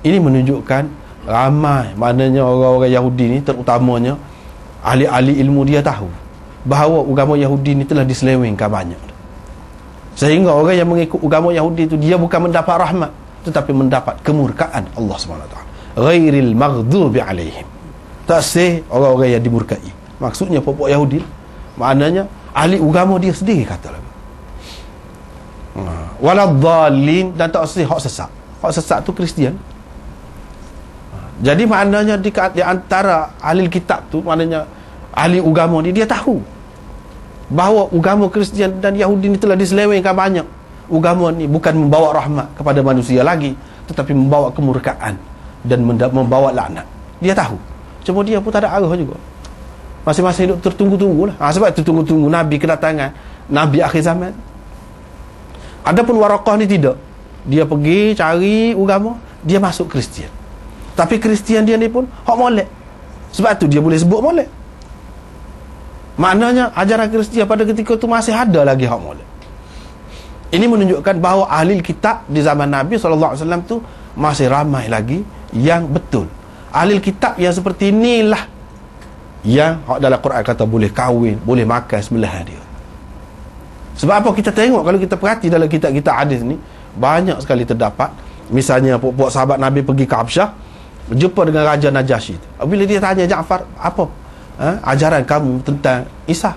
Ini menunjukkan ramai, maknanya orang-orang Yahudi ni, terutamanya ahli-ahli ilmu, dia tahu bahawa agama Yahudi ni telah diselewengkan banyak, sehingga orang yang mengikut agama Yahudi itu, dia bukan mendapat rahmat, tetapi mendapat kemurkaan Allah SWT. Ghairil maghdubi alaihim, tak say orang-orang yang dimurkai. Maksudnya pokok Yahudi, maknanya ahli agama dia sendiri kata lagi. Waladhdallin, dan tak say hak sesat. Hak sesat tu Kristian. Jadi maknanya di antara ahli kitab tu, maknanya ahli agama ni, dia tahu bahawa agama Kristian dan Yahudi ni telah diselewengkan banyak. Agama ni bukan membawa rahmat kepada manusia lagi, tetapi membawa kemurkaan dan membawa laknat. Dia tahu. Cuma dia pun tak ada arah juga. Masing-masing hidup tertunggu-tunggu lah. Sebab itu tunggu-tunggu Nabi kedatangan Nabi akhir zaman. Adapun Waraqah ni tidak. Dia pergi cari agama, dia masuk Kristian. Tapi Kristian dia ni pun hak molek. Sebab tu dia boleh sebut molek. Maknanya ajaran Kristian pada ketika tu masih ada lagi hak molek. Ini menunjukkan bahawa ahli kitab di zaman Nabi SAW tu masih ramai lagi yang betul. Ahli kitab yang seperti inilah yang dalam Quran kata boleh kahwin, boleh makan sembelihan dia. Sebab apa? Kita tengok, kalau kita perhati dalam kitab-kitab hadis ni, banyak sekali terdapat, misalnya puak sahabat Nabi pergi ke Habsyah, berjumpa dengan Raja Najasyi. Bila dia tanya Ja'far, apa ajaran kamu tentang Isa?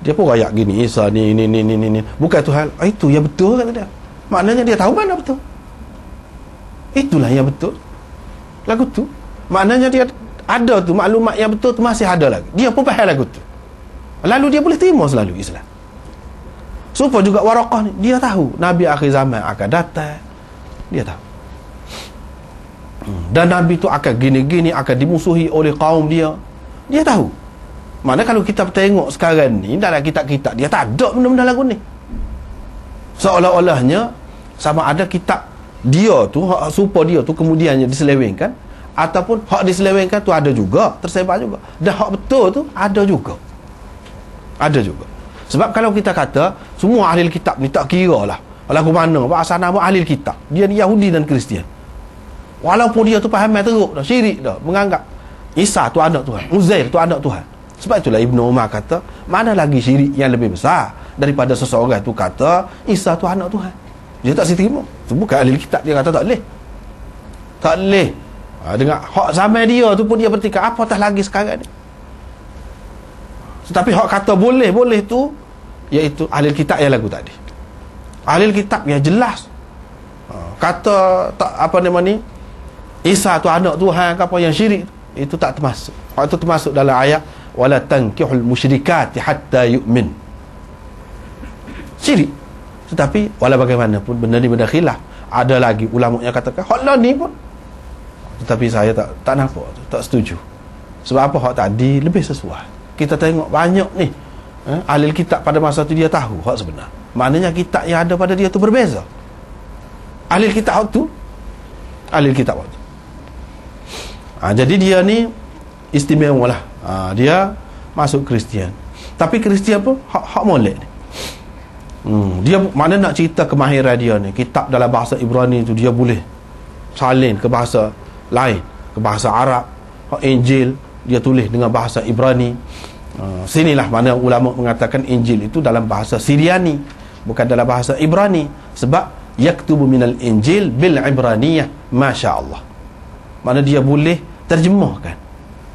Dia pun rayak gini, Isa ni bukan Tuhan. Itu yang betul, kata dia. Maknanya dia tahu mana betul. Itulah yang betul. Lagu tu maknanya dia ada tu, maklumat yang betul tu masih ada lagi. Dia pun faham lagu tu, lalu dia boleh terima selalu Islam. Supaya juga Waraqah ni, dia tahu Nabi akhir zaman akan datang. Dia tahu. Dan Nabi tu akan gini-gini, akan dimusuhi oleh kaum dia. Dia tahu. Mana kalau kita tengok sekarang ni dalam kitab-kitab, dia tak ada benda-benda lagu ni. Seolah-olahnya sama ada kitab dia tu, hak supaya dia tu kemudiannya diselewengkan, ataupun hak diselewengkan tu ada juga, tersebar juga. Dan hak betul tu ada juga. Ada juga. Sebab kalau kita kata semua ahli kitab ni, tak kira lah lagu mana, asal nama ahli kitab, dia ni Yahudi dan Kristian, walaupun dia tu faham teruk dah, syirik dah, menganggap Isa tu anak Tuhan, Uzair tu anak Tuhan. Sebab itulah Ibnu Umar kata, mana lagi syirik yang lebih besar daripada seseorang tu kata Isa tu anak Tuhan. Dia tak terima. Itu bukan ahli kitab, dia kata tak boleh. Tak boleh. Dengan hak zaman dia tu pun dia bertikad, apatah lagi sekarang ni. Tetapi hak kata boleh tu, iaitu ahli kitab yang lagu tadi. Ahli kitab yang jelas kata tak, apa nama ni, Isa tu anak Tuhan ke apa, yang syirik itu tak termasuk. Hak itu termasuk dalam ayat wala tankihul musyrikati hatta yu'min. Syirik. Tetapi wala bagaimanapun benda ni benda khilaf. Ada lagi ulama yang katakan hak lah ni pun, tetapi saya tak nampak, tak setuju. Sebab apa? Hak tadi lebih sesuai. Kita tengok banyak ni ahli kitab pada masa tu dia tahu hak sebenar. Maknanya kitab yang ada pada dia tu berbeza. Ahli kitab waktu, ahli kitab waktu. Jadi dia ni istimewa lah. Dia masuk Kristian. Tapi Kristian pun hak molek ni. Dia mana nak cerita kemahiran dia ni, kitab dalam bahasa Ibrani tu dia boleh salin ke bahasa lain, ke bahasa Arab. Hak Injil dia tulis dengan bahasa Ibrani. Sinilah mana ulama mengatakan Injil itu dalam bahasa Syriani, bukan dalam bahasa Ibrani. Sebab yaktubu minal Injil bil Ibraniyah, masya-Allah. Mana dia boleh terjemahkan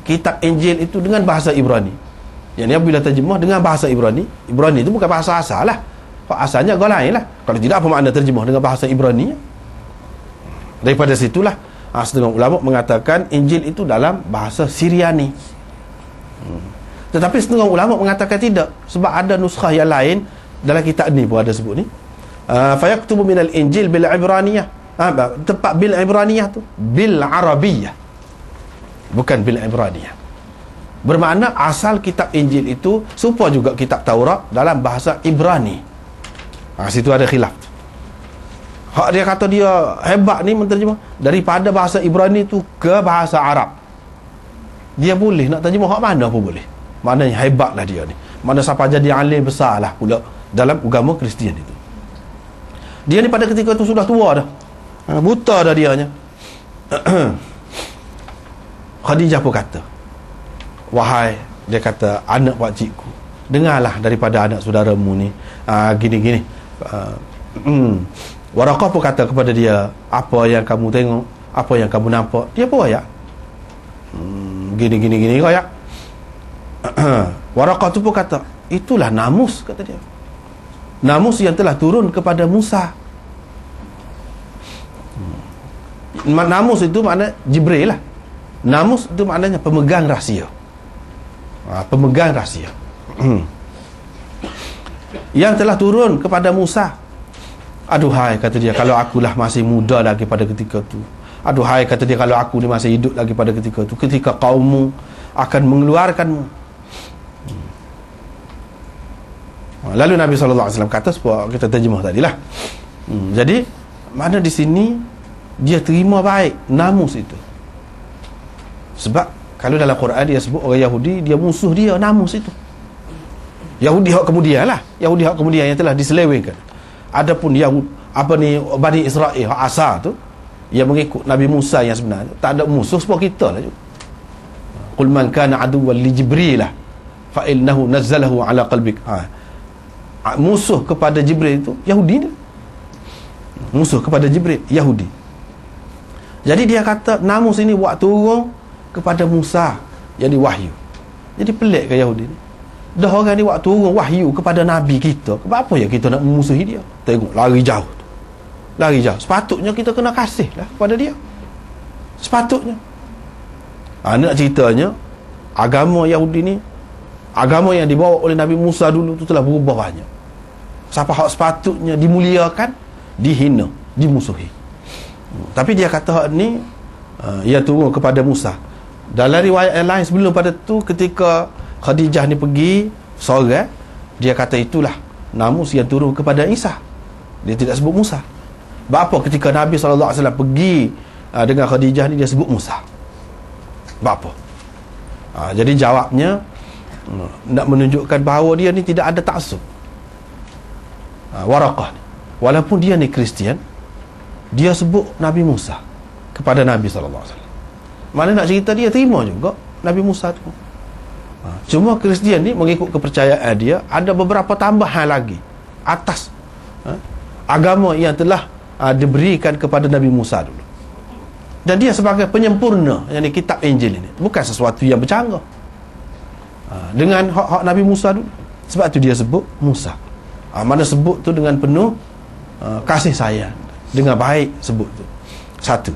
kitab Injil itu dengan bahasa Ibrani. Yang bila terjemah dengan bahasa Ibrani, Ibrani itu bukan bahasa asal lah. Asalnya agak lain lah. Kalau tidak, apa makna terjemah dengan bahasa Ibrani? Daripada situlah setengah ulama mengatakan Injil itu dalam bahasa Syriani. Tetapi setengah ulama mengatakan tidak, sebab ada nuskah yang lain dalam kitab ni pun ada sebut ni, fayaktubu minal Injil bil Ibraniyah. Tempat bil Ibraniyah tu bil Arabiyah, bukan bil Ibraniyah. Bermakna asal kitab Injil itu serupa juga kitab Taurat dalam bahasa Ibrani. Situ ada khilaf. Hak dia kata dia hebat ni menterjemah daripada bahasa Ibrani tu ke bahasa Arab. Dia boleh nak terjemah hak mana pun boleh. Maknanya hebatlah dia ni. Mana siapa jadi alim besar lah pula dalam agama Kristian itu. Dia ni pada ketika tu sudah tua dah. Buta dah dianya. Khadijah pun kata, wahai, dia kata, anak pakcikku, dengarlah daripada anak saudaramu ni gini-gini. Waraqah pun kata kepada dia, apa yang kamu tengok, apa yang kamu nampak, dia pun ayat gini-gini kau ya. Waraqah tu pun kata, itulah namus, kata dia, namus yang telah turun kepada Musa. Namus itu makna Jibril lah. Namus itu maknanya pemegang rahsia. Pemegang rahsia yang telah turun kepada Musa. Aduhai, kata dia, kalau akulah masih muda lagi pada ketika tu. Aduhai, kata dia, kalau aku ni masih hidup lagi pada ketika tu, ketika kaummu akan mengeluarkanmu. Lalu Nabi SAW kata, sebuah kita terjemah tadilah. Jadi mana di sini dia terima baik namus itu. Sebab kalau dalam Quran dia sebut orang Yahudi, dia musuh dia namus itu. Yahudi hak kemudian lah, Yahudi hak kemudian yang telah diselewengkan. Adapun Bani Israel hak asal tu, yang mengikut Nabi Musa yang sebenar, tak ada musuh sebab kita lah juga. Qul man kana aduwwan li Jibril fa innahu nazzalahu ala qalbik. Musuh kepada Jibril itu Yahudi ni. Musuh kepada Jibril Yahudi. Jadi dia kata namus ini buat turun kepada Musa yang diwahyu. Jadi pelik ke Yahudi ni? Dah orang ni buat turun wahyu kepada Nabi kita, kenapa ya kita nak memusuhi dia? Tengok, lari jauh tu. Lari jauh. Sepatutnya kita kena kasih lah kepada dia. Sepatutnya. Nak ceritanya, agama Yahudi ni, agama yang dibawa oleh Nabi Musa dulu tu telah berubah banyak. Siapa hak sepatutnya dimuliakan, dihina, dimusuhi. Tapi dia kata hak ni ia turun kepada Musa. Dalam riwayat yang lain sebelum pada tu, ketika Khadijah ni pergi seorang, dia kata itulah namus yang turun kepada Isa. Dia tidak sebut Musa. Bapa ketika Nabi SAW pergi dengan Khadijah ni, dia sebut Musa. Bapa. Jadi jawabnya nak menunjukkan bahawa dia ni tidak ada taksub. Waraqah ni, walaupun dia ni Kristian, dia sebut Nabi Musa kepada Nabi SAW. Mana nak cerita dia terima juga Nabi Musa tu. Cuma Kristian ni mengikut kepercayaan dia, ada beberapa tambahan lagi atas agama yang telah diberikan kepada Nabi Musa dulu. Dan dia sebagai penyempurna yang ni kitab Injil ini, bukan sesuatu yang bercanggah dengan hak Nabi Musa dulu. Sebab tu dia sebut Musa. Mana sebut tu dengan penuh kasih sayang, dengan baik sebut tu. Satu.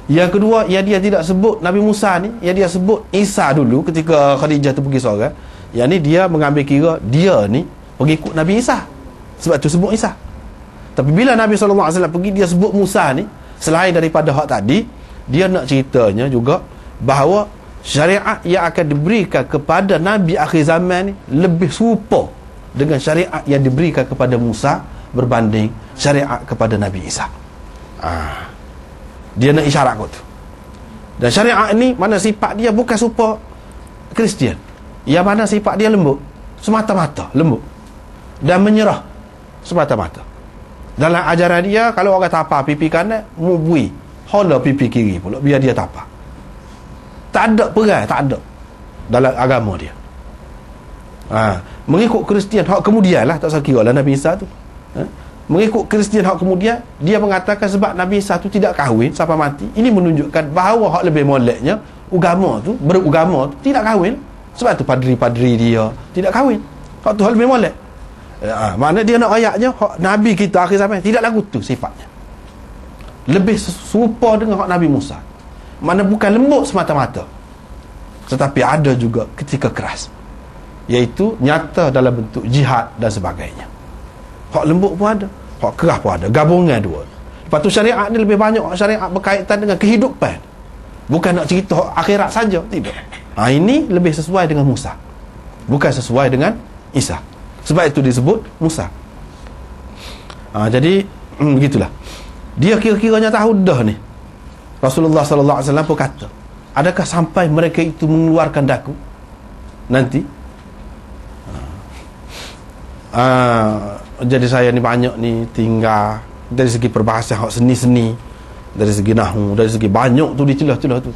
Yang kedua, yang dia tidak sebut Nabi Musa ni, yang dia sebut Isa dulu ketika Khadijah tu pergi seorang. Yang ni dia mengambil kira dia ni pengikut Nabi Isa, sebab tu sebut Isa. Tapi bila Nabi SAW pergi, dia sebut Musa ni, selain daripada hak tadi, dia nak ceritanya juga bahawa syariat yang akan diberikan kepada Nabi akhir zaman ni lebih serupa dengan syariat yang diberikan kepada Musa berbanding syariat kepada Nabi Isa. Dia nak isyarat kot tu. Dan syariat ni mana sifat dia bukan serupa Kristian, yang mana sifat dia lembut, semata-mata lembut, dan menyerah semata-mata. Dalam ajaran dia, kalau orang tapar pipi kanan, mubui hola pipi kiri pula, biar dia tapar. Tak ada perai, tak ada dalam agama dia. Mengikut Kristian hak kemudian lah, tak usah kira lah Nabi Isa tu. Mengikut Kristian hak kemudian, dia mengatakan sebab Nabi Isa tu tidak kahwin sampai mati, ini menunjukkan bahawa hak lebih moleknya agama tu, beragama tu tidak kahwin. Sebab tu padri-padri dia tidak kahwin. Hak tu hak lebih molek. Makna dia nak ayatnya hak Nabi kita akhir zaman tidak lagu tu sifatnya, lebih serupa dengan hak Nabi Musa. Mana bukan lembut semata-mata, tetapi ada juga ketika keras, iaitu nyata dalam bentuk jihad dan sebagainya. Hak lembut pun ada, hak keras pun ada, gabungan dua. Lepas tu syariat ni lebih banyak syariat berkaitan dengan kehidupan, bukan nak cerita hak akhirat saja, tidak. Ini lebih sesuai dengan Musa, bukan sesuai dengan Isa. Sebab itu disebut Musa. Jadi begitulah. Dia kira-kiranya tahu dah ni. Rasulullah SAW pun kata, adakah sampai mereka itu mengeluarkan daku nanti? Jadi saya ni banyak ni tinggal dari segi perbahasan hak seni-seni, dari segi nahu, dari segi banyak tu dicelah-celah tu.